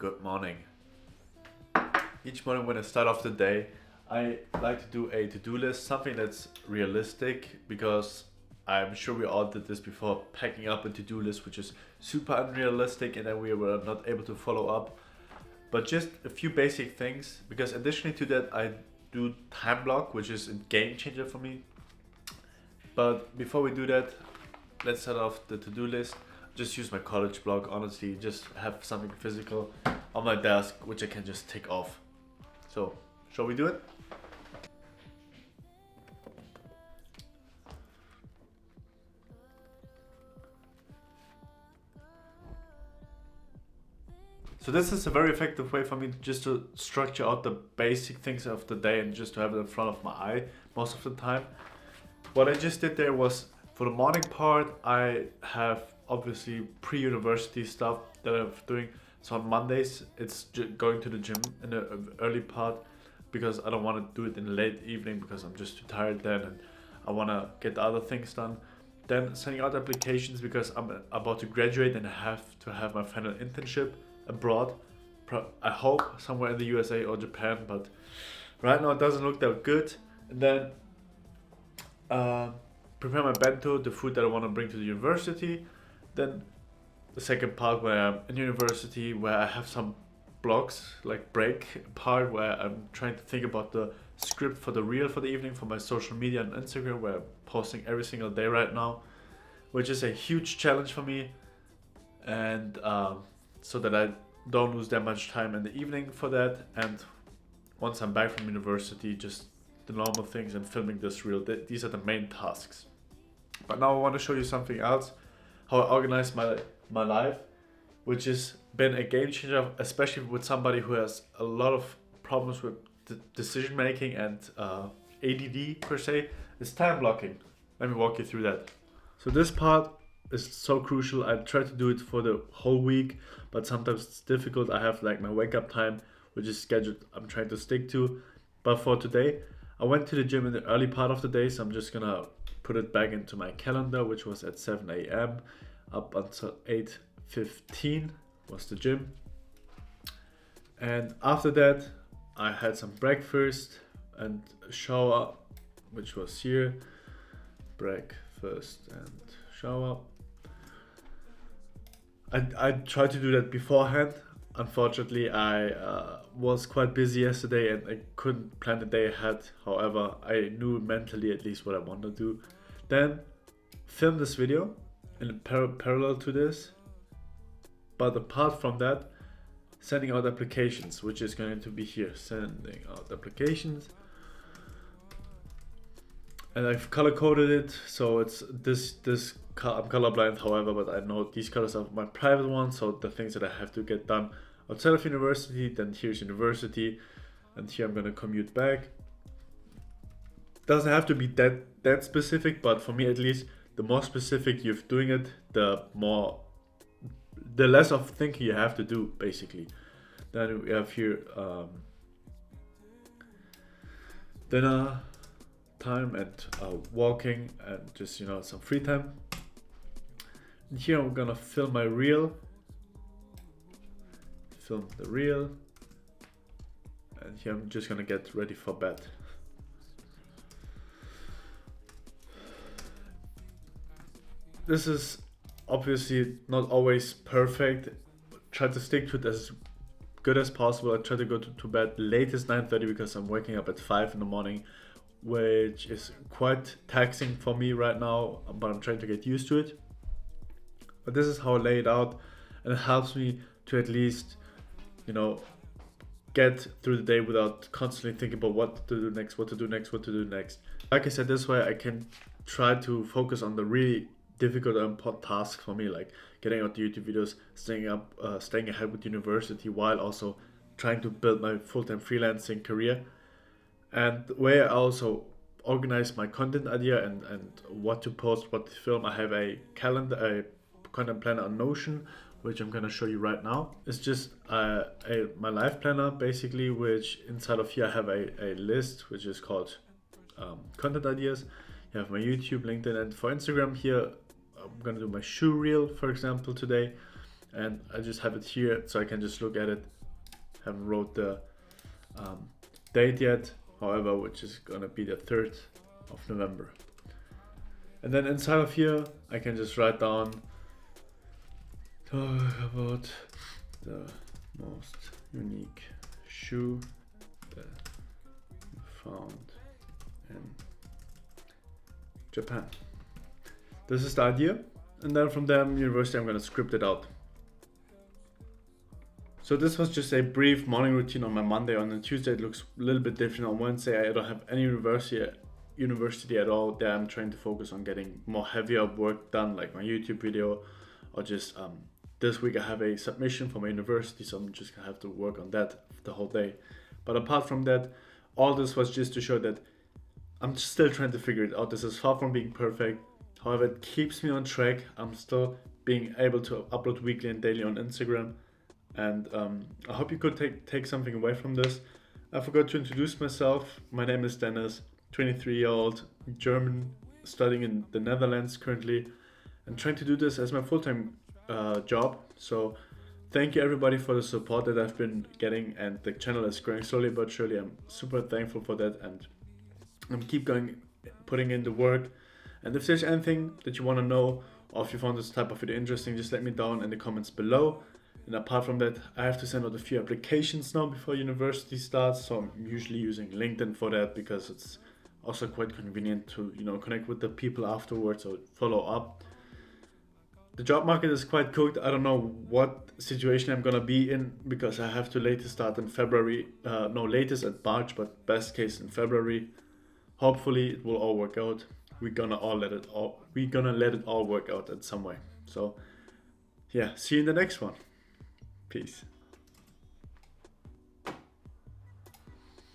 Good morning. Each morning when I start off the day, I like to do a to-do list, something that's realistic because I'm sure we all did this before, packing up a to-do list which is super unrealistic and then we were not able to follow up. But just a few basic things because additionally to that I do time block, which is a game changer for me. But before we do that, let's start off the to-do list. Just use my college blog, honestly, just have something physical on my desk which I can just tick off. So, shall we do it? So this is a very effective way for me just to structure out the basic things of the day and just to have it in front of my eye most of the time. What I just did there was, for the morning part, I have obviously pre-university stuff that I'm doing. So on Mondays, it's going to the gym in the early part because I don't want to do it in the late evening because I'm just too tired then and I want to get the other things done. Then sending out applications because I'm about to graduate and I have to have my final internship abroad. I hope somewhere in the USA or Japan, but right now it doesn't look that good. And then prepare my bento, the food that I want to bring to the university. Then the second part where I'm in university, where I have some blocks, like break part, where I'm trying to think about the script for the reel for the evening for my social media and Instagram, where I'm posting every single day right now, which is a huge challenge for me. And so that I don't lose that much time in the evening for that. And once I'm back from university, just the normal things and filming this reel. These are the main tasks. But now I want to show you something else, how I organize my life, which has been a game changer, especially with somebody who has a lot of problems with decision making and ADD per se, is time blocking. Let me walk you through that. So this part is so crucial. I try to do it for the whole week, but sometimes it's difficult. I have like my wake up time, which is scheduled, I'm trying to stick to. But for today, I went to the gym in the early part of the day, so I'm just gonna put it back into my calendar, which was at 7 a.m. up until 8:15 was the gym. And after that, I had some breakfast and a shower, which was here. Breakfast and shower. I tried to do that beforehand. Unfortunately, I was quite busy yesterday and I couldn't plan the day ahead. However, I knew mentally at least what I wanted to do. Then film this video in parallel to this. But apart from that, sending out applications, which is going to be here, sending out applications. And I've color coded it, so it's this I'm colorblind, however, but I know these colors are my private ones, so the things that I have to get done outside of university. Then here's university, and here I'm gonna commute back. Doesn't have to be that specific, but for me at least, the more specific you're doing it, the less of thinking you have to do, basically. Then we have here dinner time and walking and just some free time. And here I'm gonna film my reel, film the reel, and here I'm just gonna get ready for bed. This is obviously not always perfect. Try to stick to it as good as possible. I try to go to bed latest 9:30 because I'm waking up at 5 in the morning, which is quite taxing for me right now, but I'm trying to get used to it. But this is how I lay it out, and it helps me to at least, get through the day without constantly thinking about what to do next, what to do next, what to do next. Like I said, this way I can try to focus on the really difficult and important tasks for me, like getting out the YouTube videos, staying ahead with university, while also trying to build my full-time freelancing career. And where I also organize my content idea and what to post, what to film, I have a calendar, a content planner on Notion, which I'm gonna show you right now. It's just my life planner basically, which inside of here I have a list which is called content ideas. You have my YouTube, LinkedIn, and for Instagram here I'm gonna do my shoe reel, for example, today. and I just have it here so I can just look at it. Haven't wrote the date yet, however, which is gonna be the 3rd of November. And then inside of here, I can just write down, talk about the most unique shoe that you found in Japan. This is the idea, and then from there, university, I'm gonna script it out. So this was just a brief morning routine on my Monday. On Tuesday, it looks a little bit different. On Wednesday, I don't have any university at all. There I'm trying to focus on getting more heavier work done, like my YouTube video, or just this week I have a submission for my university, so I'm just gonna have to work on that the whole day. But apart from that, all this was just to show that I'm still trying to figure it out. This is far from being perfect. However, it keeps me on track. I'm still being able to upload weekly and daily on Instagram. And I hope you could take something away from this. I forgot to introduce myself. My name is Dennis, 23-year-old German, studying in the Netherlands currently, and trying to do this as my full-time job. So thank you everybody for the support that I've been getting, and the channel is growing slowly but surely. I'm super thankful for that, and I'm keep going, putting in the work. And if there's anything that you want to know, or if you found this type of video interesting, just let me down in the comments below. And apart from that, I have to send out a few applications now before university starts, so I'm usually using LinkedIn for that, because it's also quite convenient to, you know, connect with the people afterwards or follow up. The job market is quite cooked. I don't know what situation I'm gonna be in, because I have to latest start in February. Latest at March, but best case in February. Hopefully it will all work out. We're gonna let it all work out in some way. So yeah, see you in the next one. Peace.